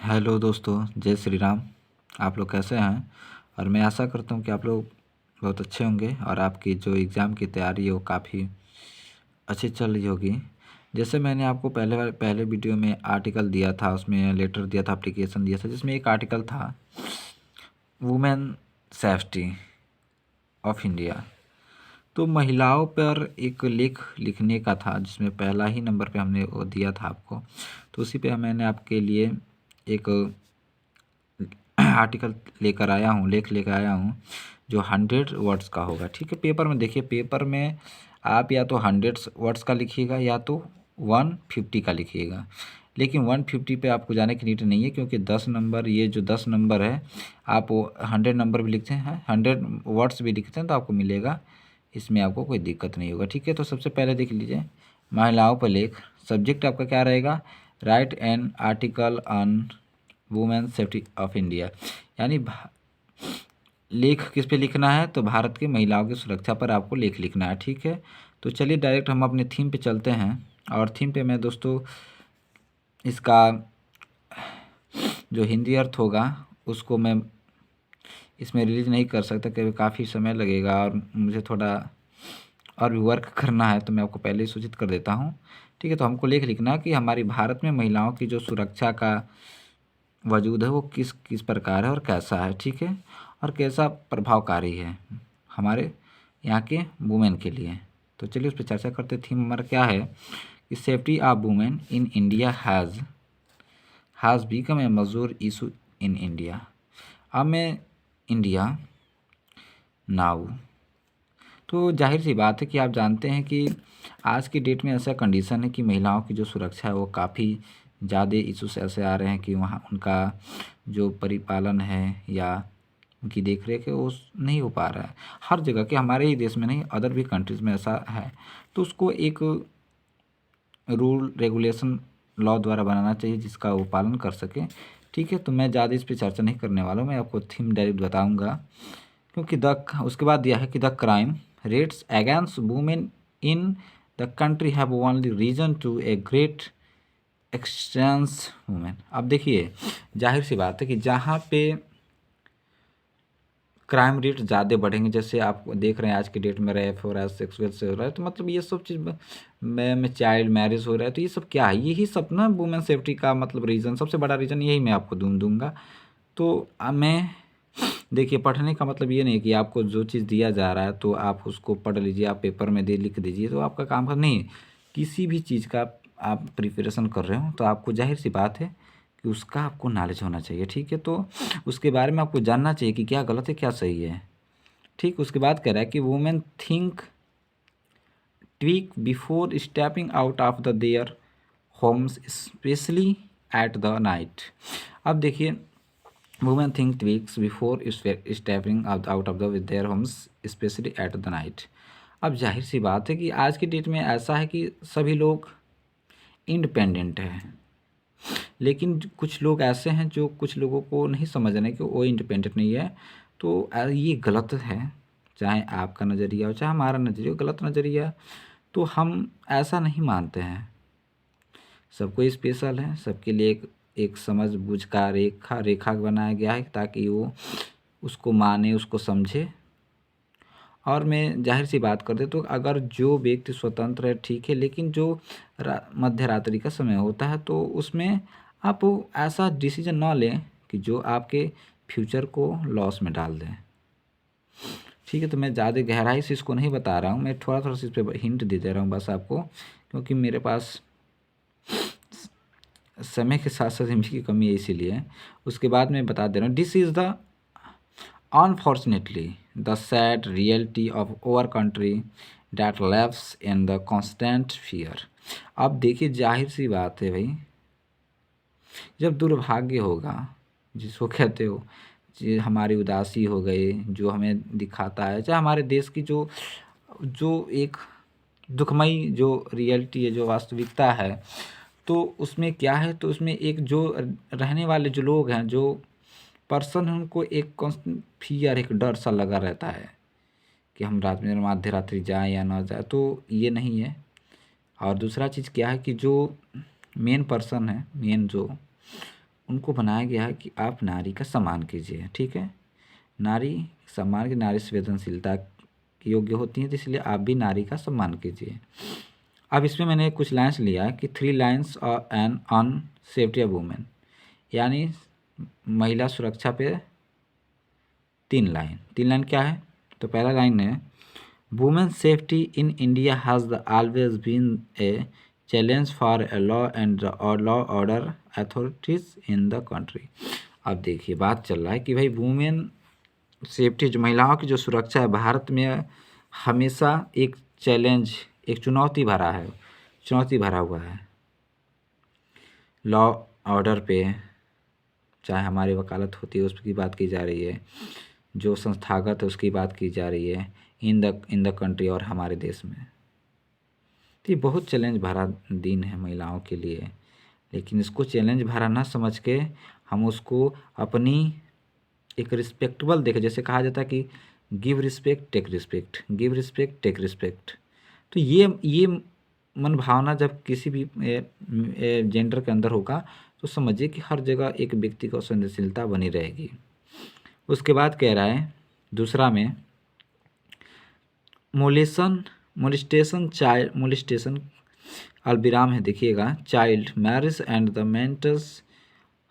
Hello दोस्तों, जय श्री राम। आप लोग कैसे हैं? और मैं आशा करता हूं कि आप लोग बहुत अच्छे होंगे और आपकी जो एग्ज़ाम की तैयारी है वो काफ़ी अच्छी चल रही होगी। जैसे मैंने आपको पहले वीडियो में आर्टिकल दिया था, उसमें लेटर दिया था, एप्लीकेशन दिया था, जिसमें एक आर्टिकल था वुमेन सेफ्टी ऑफ इंडिया। तो महिलाओं पर एक लेख लिखने का था, जिसमें पहला ही नंबर पे हमने वो दिया था आपको। तो उसी पे मैंने आपके लिए एक आर्टिकल लेकर आया हूँ, लेख लेकर आया हूँ, जो 100 वर्ड्स का होगा। ठीक है, पेपर में देखिए, पेपर में आप या तो 100 वर्ड्स का लिखिएगा या तो 150 का लिखिएगा। लेकिन 150 पे आपको जाने की नीड नहीं है, क्योंकि 10 नंबर, ये जो 10 नंबर है, आप वो 100 नंबर भी लिखते हैं, 100 वर्ड्स भी लिखते हैं तो आपको मिलेगा। इसमें आपको कोई दिक्कत नहीं होगा। ठीक है, तो सबसे पहले देख लीजिए, महिलाओं पर लेख। सब्जेक्ट आपका क्या रहेगा? Right an article on women safety of India. यानी लेख किस पे लिखना है? तो भारत की महिलाओं की सुरक्षा पर आपको लेख लिखना है। ठीक है, तो चलिए डायरेक्ट हम अपने थीम पे चलते हैं। और थीम पे मैं दोस्तों इसका जो हिंदी अर्थ होगा उसको मैं इसमें रिलीज नहीं कर सकता, क्योंकि काफ़ी समय लगेगा और मुझे थोड़ा और भी वर्क करना है, तो मैं आपको पहले ही सूचित कर देता हूँ। ठीक है, तो हमको लेख लिखना कि हमारी भारत में महिलाओं की जो सुरक्षा का वजूद है वो किस किस प्रकार है और कैसा है। ठीक है, और कैसा प्रभावकारी है हमारे यहाँ के वुमेन के लिए। तो चलिए उस पर चर्चा करते। थीम हमारा क्या है कि safety of women in India has become a major issue in India. अब मैं इंडिया नाउ, तो जाहिर सी बात है कि आप जानते हैं कि आज की डेट में ऐसा कंडीशन है कि महिलाओं की जो सुरक्षा है वो काफ़ी ज़्यादा इशूज़ ऐसे आ रहे हैं कि वहाँ उनका जो परिपालन है या उनकी देख रेख है वो नहीं हो पा रहा है। हर जगह के, हमारे ही देश में नहीं, अदर भी कंट्रीज़ में ऐसा है। तो उसको एक रूल रेगुलेशन लॉ द्वारा बनाना चाहिए जिसका वो पालन कर सके। ठीक है, तो मैं ज़्यादा इस पर चर्चा नहीं करने वाला हूँ, मैं आपको थीम डायरेक्ट बताऊँगा। क्योंकि उसके बाद दिया है कि the crime rates against women in the country have only risen to a great extent women. अब देखिए, जाहिर सी बात है कि जहाँ पे क्राइम रेट ज़्यादा बढ़ेंगे, जैसे आप देख रहे हैं आज की डेट में रेप हो रहा है, सेक्सुअल से हो रहा है, तो मतलब ये सब चीज़ में चाइल्ड मैरिज हो रहा है, तो ये सब क्या है? यही सब ना वुमेन सेफ्टी का मतलब रीज़न, सबसे बड़ा रीज़न यही मैं आपको दूंगा। तो मैं देखिए, पढ़ने का मतलब ये नहीं कि आपको जो चीज़ दिया जा रहा है तो आप उसको पढ़ लीजिए, आप पेपर में दे लिख दीजिए तो आपका काम का नहीं। किसी भी चीज़ का आप प्रिपरेशन कर रहे हो तो आपको जाहिर सी बात है कि उसका आपको नॉलेज होना चाहिए। ठीक है, तो उसके बारे में आपको जानना चाहिए कि क्या गलत है क्या सही है। ठीक, उसके बाद कह रहा है कि women think tweak before stepping out of the their homes specially at the night. अब देखिए, women think tweaks before stepping out of the with their homes specially at the night. अब जाहिर सी बात है कि आज की डेट में ऐसा है कि सभी लोग इंडिपेंडेंट हैं, लेकिन कुछ लोग ऐसे हैं जो कुछ लोगों को नहीं समझ रहे कि वो इंडिपेंडेंट नहीं है। तो ये गलत है, चाहे आपका नज़रिया हो चाहे हमारा नज़रिया हो, गलत नज़रिया। तो हम ऐसा नहीं मानते हैं, सबको स्पेशल है, सबके लिए एक समझ बूझ का रेखा बनाया गया है ताकि वो उसको माने, उसको समझे। और मैं जाहिर सी बात कर दे तो अगर जो व्यक्ति स्वतंत्र है ठीक है, लेकिन जो मध्य रात्रि का समय होता है तो उसमें आप ऐसा डिसीजन ना लें कि जो आपके फ्यूचर को लॉस में डाल दें। ठीक है, तो मैं ज़्यादा गहराई से इसको नहीं बता रहा हूँ, मैं थोड़ा थोड़ा सा इस पर हिंट दे दे रहा हूँ बस आपको, क्योंकि मेरे पास समय के साथ साथ इनकी कमी है, इसीलिए। उसके बाद मैं बता दे रहा हूँ, this is the unfortunately the sad reality of our country that lives in the constant fear. अब देखिए, जाहिर सी बात है भाई, जब दुर्भाग्य होगा, जिसको कहते हो जी, हमारी उदासी हो गई जो हमें दिखाता है, चाहे हमारे देश की जो जो एक दुखमयी जो रियलिटी है, जो वास्तविकता है, तो उसमें क्या है, तो उसमें एक जो रहने वाले जो लोग हैं, जो पर्सन, उनको एक कॉन्स्टेंट फियर, एक डर सा लगा रहता है कि हम रात में मध्य रात्रि जाएँ या ना जाए, तो ये नहीं है। और दूसरा चीज़ क्या है कि जो मेन पर्सन है, मेन जो उनको बनाया गया है कि आप नारी का सम्मान कीजिए, ठीक है। नारी सम्मान की, नारी संवेदनशीलता की योग्य होती है, तो इसलिए आप भी नारी का सम्मान कीजिए। अब इसमें मैंने कुछ लाइन्स लिया कि 3 lines an on safety of women, यानी महिला सुरक्षा पे 3 लाइन क्या है। तो पहला लाइन है, women safety in India has always been a challenge for a law and law order authorities in the country. अब देखिए बात चल रहा है कि भाई वुमेन सेफ्टी, जो महिलाओं की जो सुरक्षा है भारत में हमेशा एक चैलेंज, एक चुनौती भरा हुआ है लॉ ऑर्डर पे। चाहे हमारी वकालत होती है उसकी बात की जा रही है, जो संस्थागत है उसकी बात की जा रही है इन द कंट्री और हमारे देश में। तो ये बहुत चैलेंज भरा दिन है महिलाओं के लिए, लेकिन इसको चैलेंज भरा ना समझ के हम उसको अपनी एक रिस्पेक्टेबल देखें। जैसे कहा जाता है कि give respect take respect, give respect take respect. तो ये मन भावना जब किसी भी जेंडर के अंदर होगा तो समझिए कि हर जगह एक व्यक्ति को संवेदनशीलता बनी रहेगी। उसके बाद कह रहा है दूसरा में, मोलिस्टेशन अलविराम है, देखिएगा, child marriage and the mental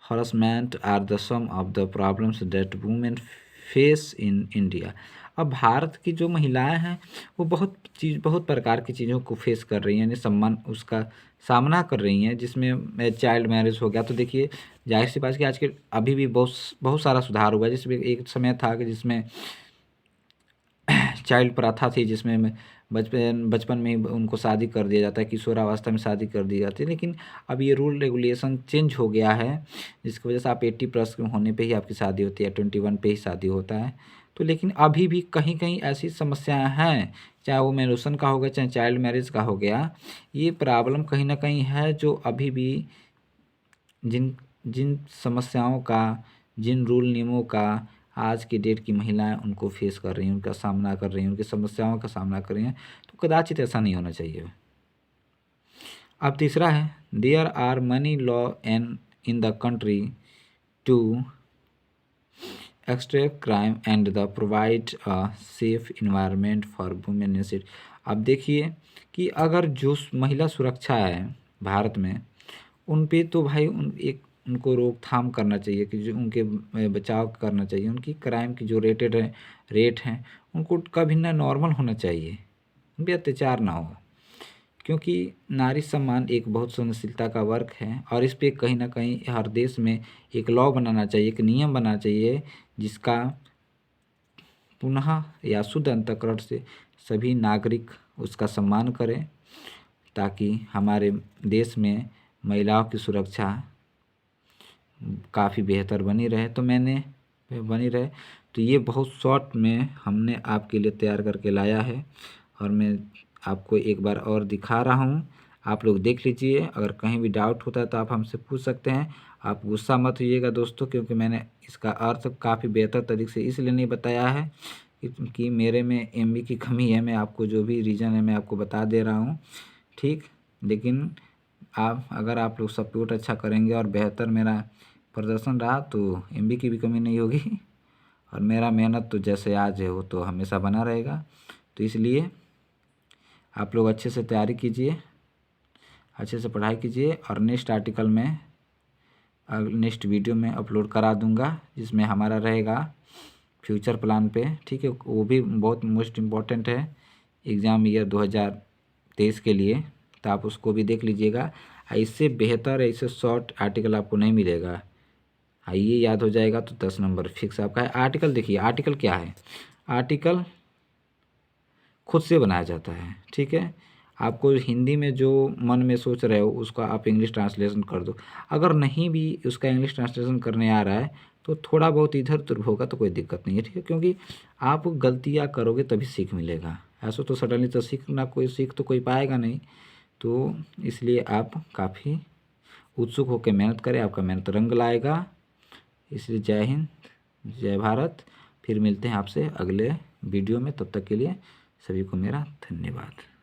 harassment are the some of the problems that women face in India. अब भारत की जो महिलाएं हैं वो बहुत प्रकार की चीज़ों को फेस कर रही हैं, यानी उसका सामना कर रही हैं, जिसमें चाइल्ड मैरिज हो गया। तो देखिए जाहिर सी बात है कि आज के अभी भी बहुत सारा सुधार हुआ है। जिसमें एक समय था कि जिसमें चाइल्ड प्रथा थी, जिसमें बचपन में ही उनको शादी कर दिया जाता है, किशोरावस्था में शादी कर दी जाती है। लेकिन अब ये रूल रेगुलेशन चेंज हो गया है, जिसकी वजह से आप 80+ होने पे ही आपकी शादी होती है, 21 पे ही शादी होता है। तो लेकिन अभी भी कहीं कहीं ऐसी समस्याएं हैं, चाहे वो मेनोरेशन का हो गया, चाहे चाइल्ड मैरिज का हो गया, ये प्रॉब्लम कहीं ना कहीं है, जो अभी भी जिन जिन समस्याओं का, जिन रूल नियमों का आज की डेट की महिलाएं उनको फेस कर रही हैं, उनका सामना कर रही हैं, उनकी समस्याओं का सामना कर रही हैं, तो कदाचित ऐसा नहीं होना चाहिए। अब तीसरा है, there are many law in the country to extract crime and the provide a safe environment for women in city. अब देखिए कि अगर जो महिला सुरक्षा है भारत में, उन पे तो भाई उनको रोकथाम करना चाहिए, कि जो उनके बचाव करना चाहिए। उनकी क्राइम की जो रेट हैं उनको कभी ना नॉर्मल होना चाहिए, उन पर अत्याचार ना हो, क्योंकि नारी सम्मान एक बहुत सहनशीलता का वर्क है। और इस पे कहीं ना कहीं हर देश में एक लॉ बनाना चाहिए, एक नियम बनाना चाहिए, जिसका पुनः या शुद्ध अंतःकरण से सभी नागरिक उसका सम्मान करें, ताकि हमारे देश में महिलाओं की सुरक्षा काफ़ी बेहतर बनी रहे। तो ये बहुत शॉर्ट में हमने आपके लिए तैयार करके लाया है, और मैं आपको एक बार और दिखा रहा हूँ, आप लोग देख लीजिए। अगर कहीं भी डाउट होता है तो आप हमसे पूछ सकते हैं। आप गुस्सा मत होइएगा दोस्तों, क्योंकि मैंने इसका अर्थ काफ़ी बेहतर तरीके से इसलिए नहीं बताया है कि मेरे में MB की कमी है। मैं आपको जो भी रीज़न है मैं आपको बता दे रहा हूँ, ठीक। लेकिन अगर आप लोग सपोर्ट अच्छा करेंगे और बेहतर मेरा प्रदर्शन रहा तो MB की भी कमी नहीं होगी, और मेरा मेहनत तो जैसे आज है वो तो हमेशा बना रहेगा। तो इसलिए आप लोग अच्छे से तैयारी कीजिए, अच्छे से पढ़ाई कीजिए, और नेक्स्ट आर्टिकल में नेक्स्ट वीडियो में अपलोड करा दूंगा, जिसमें हमारा रहेगा फ्यूचर प्लान पे, ठीक है। वो भी बहुत मोस्ट इम्पॉर्टेंट है एग्ज़ाम ईयर 2023 के लिए, तो आप उसको भी देख लीजिएगा। इससे बेहतर, इससे शॉर्ट आर्टिकल आपको नहीं मिलेगा। ये याद हो जाएगा तो 10 नंबर फिक्स आपका है। आर्टिकल देखिए, आर्टिकल क्या है, आर्टिकल खुद से बनाया जाता है, ठीक है। आपको हिंदी में जो मन में सोच रहे हो उसका आप इंग्लिश ट्रांसलेशन कर दो। अगर नहीं भी उसका इंग्लिश ट्रांसलेशन करने आ रहा है तो थोड़ा बहुत इधर उधर होगा तो कोई दिक्कत नहीं है, ठीक है। क्योंकि आप गलतियाँ करोगे तभी सीख मिलेगा, ऐसा तो सडनली तो सीख तो कोई पाएगा नहीं। तो इसलिए आप काफ़ी उत्सुक होकर मेहनत करें, आपका मेहनत रंग लाएगा। इसलिए जय हिंद, जय भारत। फिर मिलते हैं आपसे अगले वीडियो में, तब तक के लिए सभी को मेरा धन्यवाद।